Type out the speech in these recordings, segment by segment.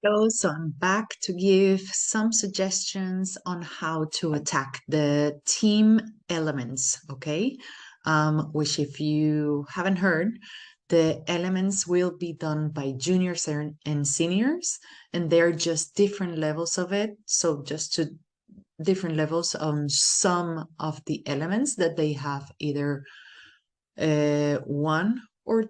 Hello, so I'm back to give some suggestions on how to attack the team elements, okay? Which if you haven't heard, the elements will be done by juniors and seniors, and they're just different levels of it. So just to different levels on some of the elements that they have either one or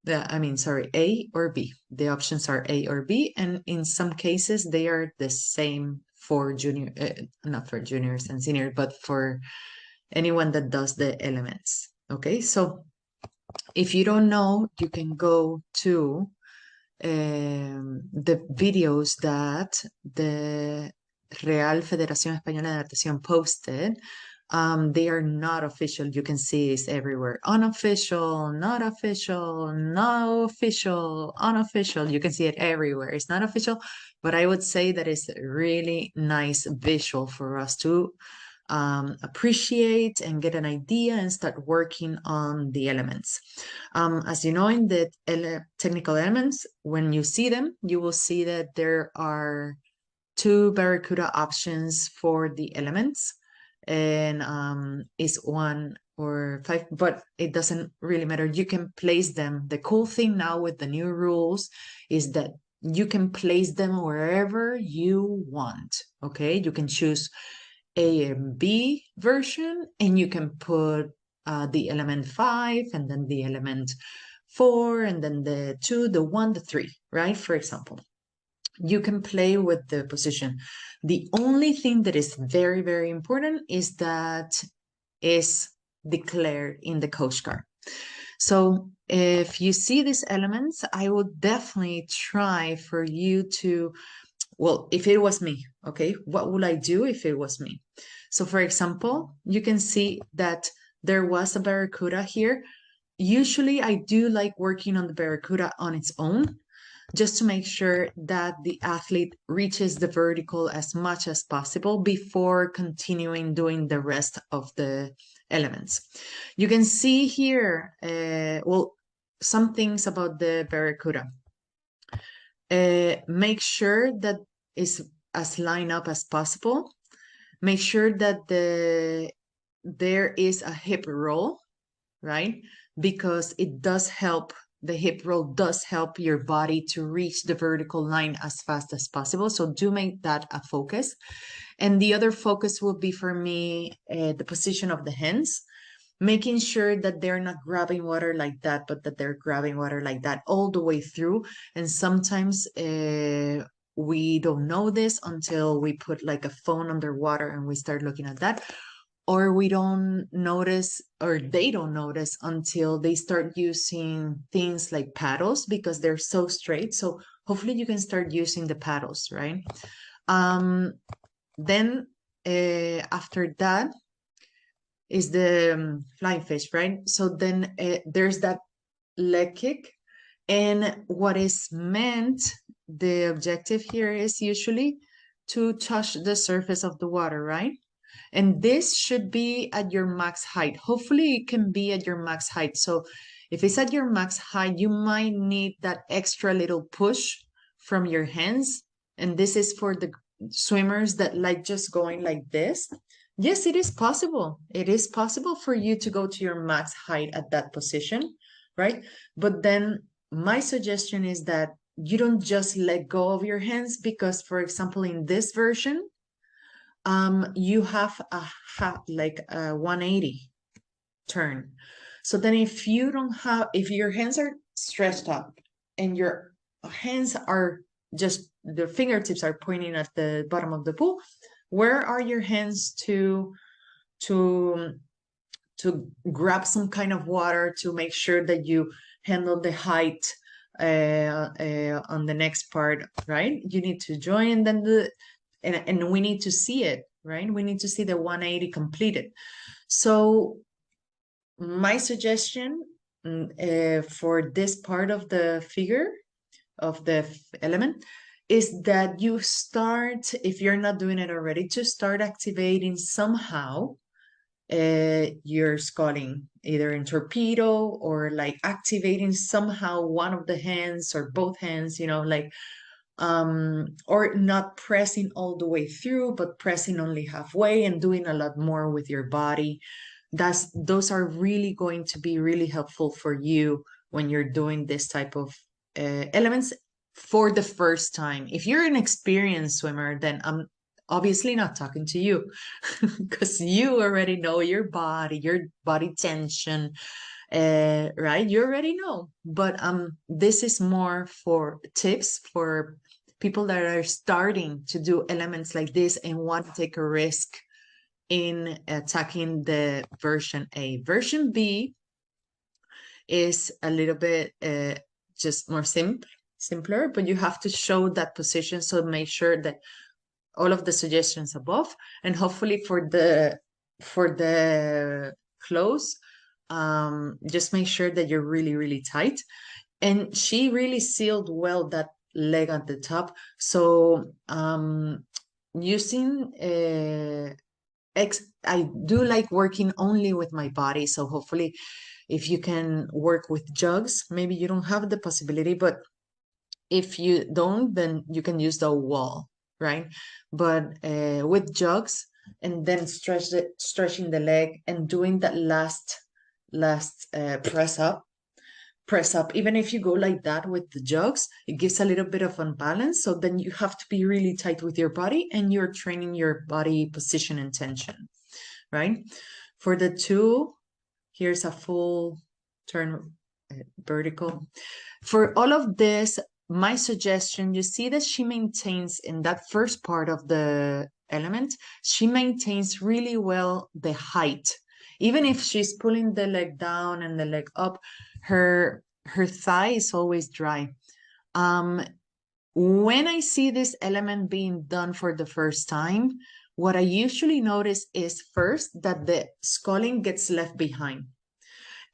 A or B. The options are A or B, and in some cases they are the same for not for juniors and seniors, but for anyone that does the elements. Okay, so if you don't know, you can go to the videos that the Real Federación Española de Natación posted. They are not official. You can see it's everywhere. Unofficial, not official, no official, unofficial. You can see it everywhere. It's not official, but I would say that it's a really nice visual for us to appreciate and get an idea and start working on the elements. As you know, in the technical elements, when you see them, you will see that there are two Barracuda options for the elements, and is 1 or 5, but it doesn't really matter. You can place them. The cool thing now with the new rules is that you can place them wherever you want. Okay, you can choose A and B version, and you can put the element 5 and then the element 4 and then the 2, the 1, the 3, right? For example, you can play with the position. The only thing that is very, very important is that is declared in the Coast Guard. So if you see these elements, I would definitely try for you to, well, if it was me, okay, what would I do if it was me? So for example, you can see that there was a Barracuda here. Usually I do like working on the Barracuda on its own, just to make sure that the athlete reaches the vertical as much as possible before continuing doing the rest of the elements. You can see here, well, some things about the Barracuda. Make sure that it's as lined up as possible. Make sure that there is a hip roll, right? Because it does help, the hip roll does help your body to reach the vertical line as fast as possible. So do make that a focus. And the other focus will be for me, the position of the hands, making sure that they're not grabbing water like that, but that they're grabbing water like that all the way through. And sometimes we don't know this until we put like a phone underwater and we start looking at that, or we don't notice, or they don't notice until they start using things like paddles because they're so straight. So hopefully you can start using the paddles, right? Then after that is the flying fish, right? So then there's that leg kick. And what is meant, the objective here is usually to touch the surface of the water, right? And this should be at your max height. Hopefully it can be at your max height. So if it's at your max height, you might need that extra little push from your hands. And this is for the swimmers that like just going like this. Yes, it is possible. It is possible for you to go to your max height at that position, right? But then my suggestion is that you don't just let go of your hands because, for example, in this version, you have like a 180 turn. So then if you don't have, if your hands are stretched up and your hands are just, the fingertips are pointing at the bottom of the pool, where are your hands to grab some kind of water to make sure that you handle the height on the next part, right? You need to join, then and we need to see it, right? We need to see the 180 completed. So my suggestion for this part of the figure of the element is that you start, if you're not doing it already, to start activating somehow your sculling, either in torpedo or like activating somehow one of the hands or both hands, you know, like or not pressing all the way through, but pressing only halfway and doing a lot more with your body. Those are really going to be really helpful for you when you're doing this type of elements for the first time. If you're an experienced swimmer, then I'm obviously not talking to you because you already know your body tension, right? You already know. But this is more for tips for people that are starting to do elements like this and want to take a risk in attacking the version A. Version B is a little bit just more simpler, but you have to show that position. So make sure that all of the suggestions above, and hopefully for the close, just make sure that you're really, really tight. And she really sealed well that leg at the top. So using I do like working only with my body. So hopefully if you can work with jugs, maybe you don't have the possibility, but if you don't, then you can use the wall, right? But with jugs, and then stretching the leg and doing that last press up, even if you go like that with the jugs, it gives a little bit of unbalance. So then you have to be really tight with your body, and you're training your body position and tension, right? For the two, here's a full turn vertical. For all of this, my suggestion, you see that she maintains in that first part of the element, she maintains really well the height. Even if she's pulling the leg down and the leg up, her thigh is always dry. When I see this element being done for the first time, what I usually notice is first that the sculling gets left behind.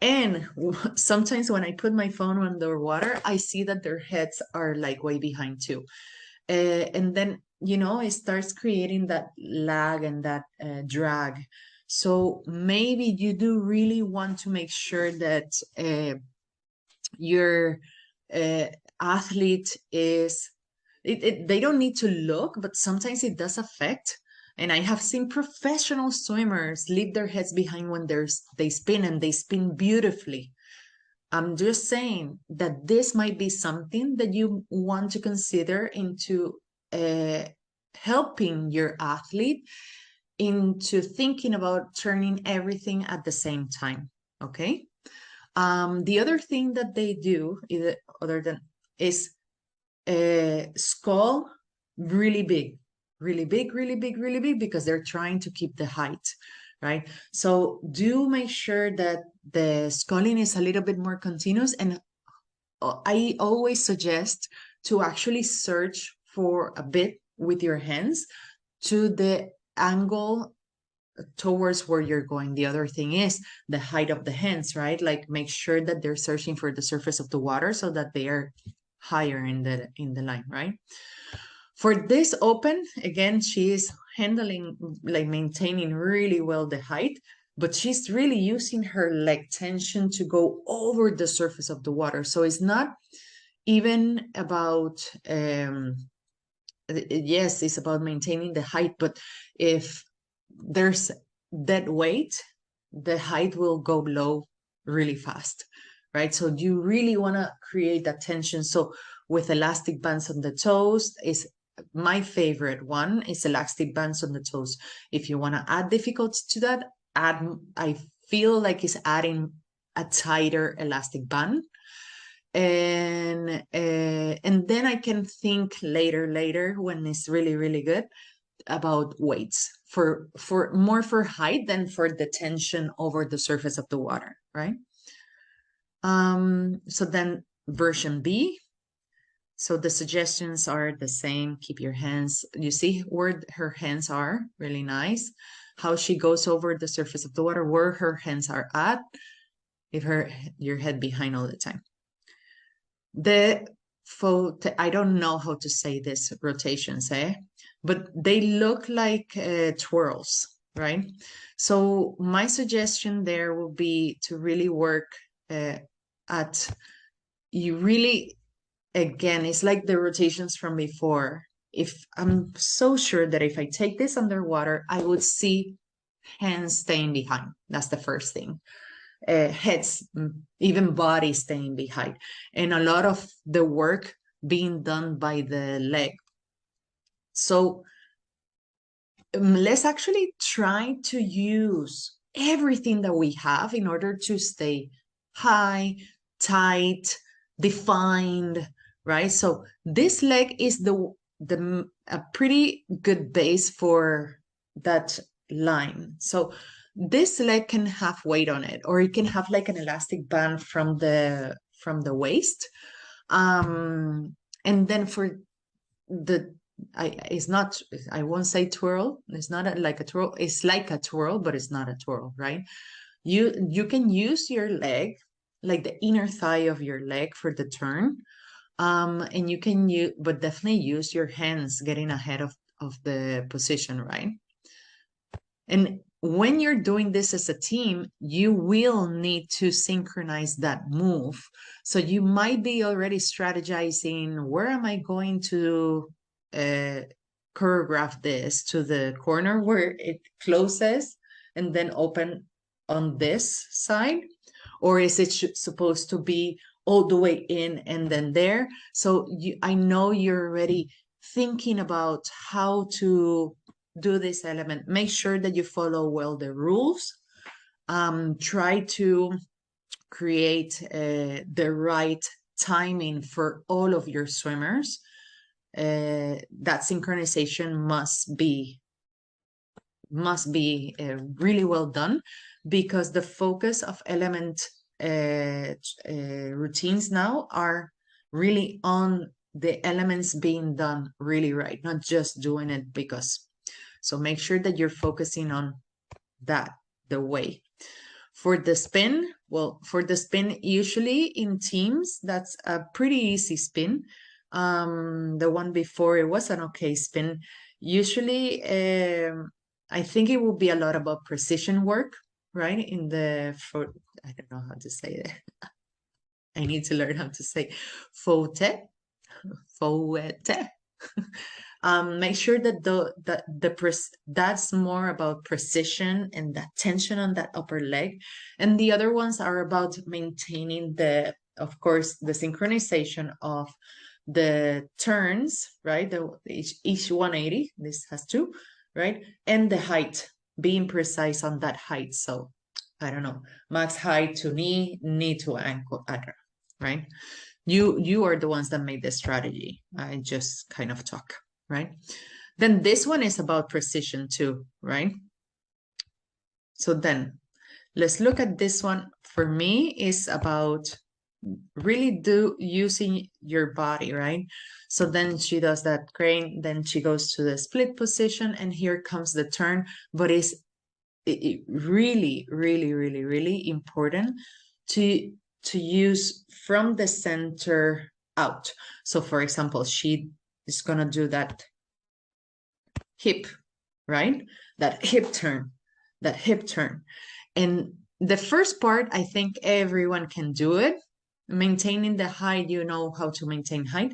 And sometimes when I put my phone underwater, I see that their heads are like way behind too. And then, it starts creating that lag and that drag. So maybe you do really want to make sure that your athlete is, they don't need to look, but sometimes it does affect. And I have seen professional swimmers leave their heads behind when they spin, and they spin beautifully. I'm just saying that this might be something that you want to consider into helping your athlete into thinking about turning everything at the same time, okay? The other thing that they do, is skull really big, really big, really big, really big, because they're trying to keep the height, right? So do make sure that the sculling is a little bit more continuous. And I always suggest to actually search for a bit with your hands to the angle towards where you're going. The other thing is the height of the hands, right? Like make sure that they're searching for the surface of the water so that they are higher in the line, right? For this open, again, she is handling, like maintaining really well the height, but she's really using her leg tension to go over the surface of the water. So it's not even about, yes, it's about maintaining the height, but if there's dead weight, the height will go low really fast, right? So you really want to create that tension. So with elastic bands on the toes is my favorite one, is elastic bands on the toes. If you want to add difficulty to that, I feel like it's adding a tighter elastic band. And then I can think later when it's really, really good about weights for more for height than for the tension over the surface of the water, right? So then version B. So the suggestions are the same. Keep your hands, you see where her hands are, really nice. How she goes over the surface of the water, where her hands are at. Leave your head behind all the time. I don't know how to say this, rotations, but they look like twirls, right? So my suggestion there will be to really work at, you really again, it's like the rotations from before. If I'm so sure that if I take this underwater, I would see hands staying behind. That's the first thing. Heads, even body staying behind. And a lot of the work being done by the leg. So let's actually try to use everything that we have in order to stay high, tight, defined, right? So this leg is a pretty good base for that line. So this leg can have weight on it, or it can have like an elastic band from the waist. And then for the it's not, I won't say twirl. It's not like a twirl. It's like a twirl, but it's not a twirl, right? You can use your leg, like the inner thigh of your leg for the turn. And you can use, but definitely use your hands getting ahead of the position, right? And when you're doing this as a team, you will need to synchronize that move. So you might be already strategizing, where am I going to choreograph this, to the corner where it closes and then open on this side? Or is it supposed to be all the way in and then there? So I know you're already thinking about how to do this element. Make sure that you follow well the rules. Try to create the right timing for all of your swimmers. That synchronization must be really well done, because the focus of element routines now are really on the elements being done really right, not just doing it because. So make sure that you're focusing on that, the way. For the spin, usually in teams, that's a pretty easy spin. The one before, it was an okay spin. Usually, I think it will be a lot about precision work, right? I don't know how to say it. I need to learn how to say faute. Make sure that that's more about precision and that tension on that upper leg, and the other ones are about maintaining of course, the synchronization of the turns, right? Each 180, this has two, right? And the height, being precise on that height. So I don't know, max height to knee to ankle, I don't know, right? You are the ones that made the strategy. I just kind of talk, right? Then this one is about precision too, right? So then let's look at this one. For me, is about really using your body, right? So then she does that crane, then she goes to the split position, and here comes the turn. But it's really, really, really, really important to use from the center out. So for example, she is gonna do that hip, right? That hip turn. And the first part, I think everyone can do it. Maintaining the height, you know how to maintain height.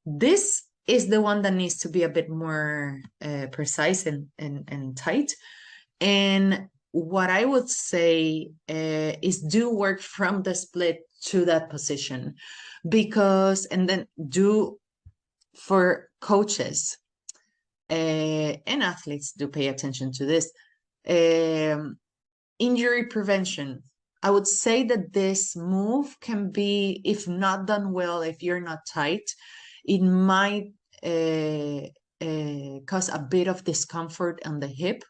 This is the one that needs to be a bit more precise and tight. And what I would say is do work from the split to that position, and then do, for coaches and athletes, do pay attention to this. Injury prevention. I would say that this move can be, if not done well, if you're not tight, it might cause a bit of discomfort on the hip,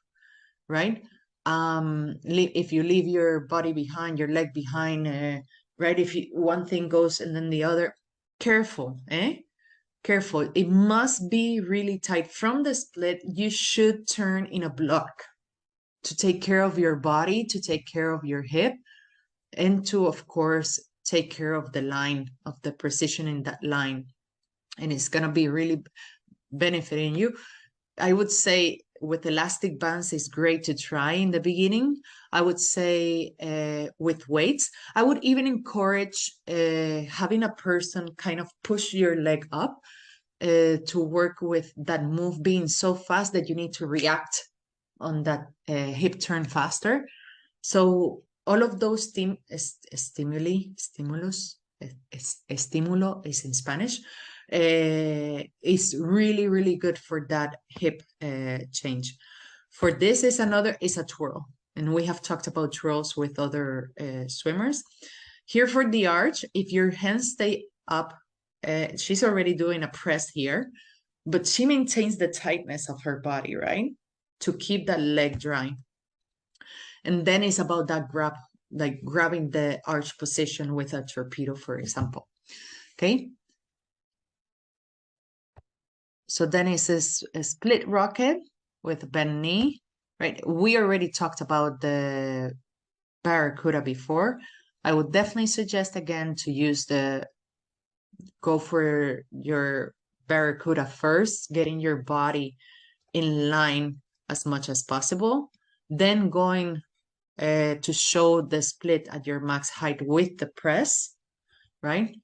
right? If you leave your body behind, your leg behind, right? If one thing goes and then the other, careful, Careful. It must be really tight. From the split, you should turn in a block to take care of your body, to take care of your hip, and to, of course, take care of the line, of the precision in that line. And it's going to be really benefiting you. I would say with elastic bands is great to try in the beginning. I would say with weights. I would even encourage having a person kind of push your leg up to work with that move being so fast that you need to react on that hip turn faster. So all of those estimulo is in Spanish, is really, really good for that hip change. For this is a twirl. And we have talked about twirls with other swimmers. Here for the arch, if your hands stay up, she's already doing a press here, but she maintains the tightness of her body, right? To keep that leg dry. And then it's about that grab, like grabbing the arch position with a torpedo, for example. Okay. So then it's a split rocket with bend knee, right? We already talked about the barracuda before. I would definitely suggest again to go for your barracuda first, getting your body in line as much as possible, then going to show the split at your max height with the press, right?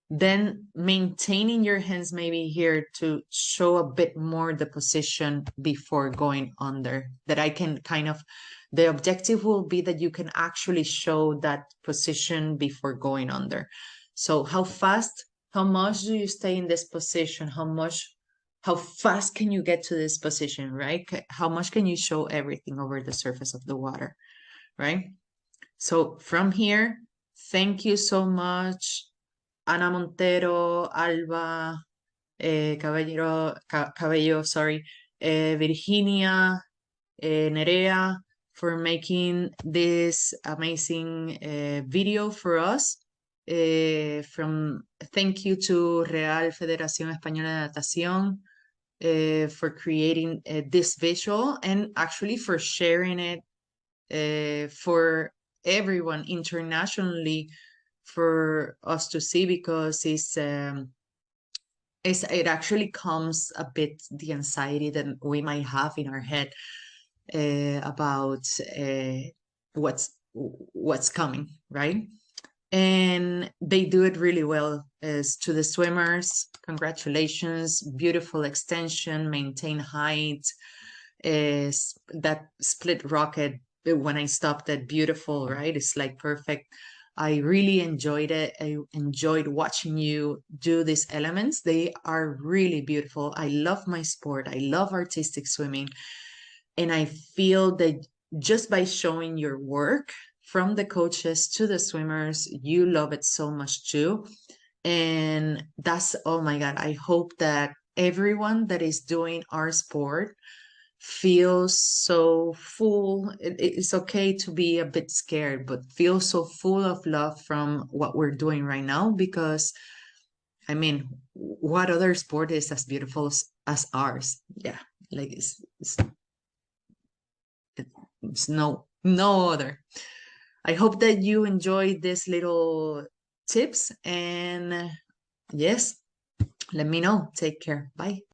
Then maintaining your hands maybe here to show a bit more the position before going under. That I can the objective will be that you can actually show that position before going under. So how much do you stay in this position? How fast can you get to this position, right? How much can you show everything over the surface of the water, right? So from here, thank you so much, Ana Montero, Alba, Cabello, sorry, Virginia, Nerea, for making this amazing video for us. Thank you to Real Federación Española de Natación for creating this visual and actually for sharing it for everyone internationally for us to see, because it actually calms a bit the anxiety that we might have in our head about what's coming, right? And they do it really well. As to the swimmers, congratulations, beautiful extension, maintain height, that split rocket when I stopped it, beautiful, right? It's like perfect. I really enjoyed it. I enjoyed watching you do these elements. They are really beautiful. I love my sport. I love artistic swimming. And I feel that just by showing your work from the coaches to the swimmers, you love it so much too. And that's, oh my God, I hope that everyone that is doing our sport feels so full. It's okay to be a bit scared, but feel so full of love from what we're doing right now, because I mean, what other sport is as beautiful as ours? Yeah, like it's no other. I hope that you enjoyed this little tips, and yes, let me know. Take care. Bye.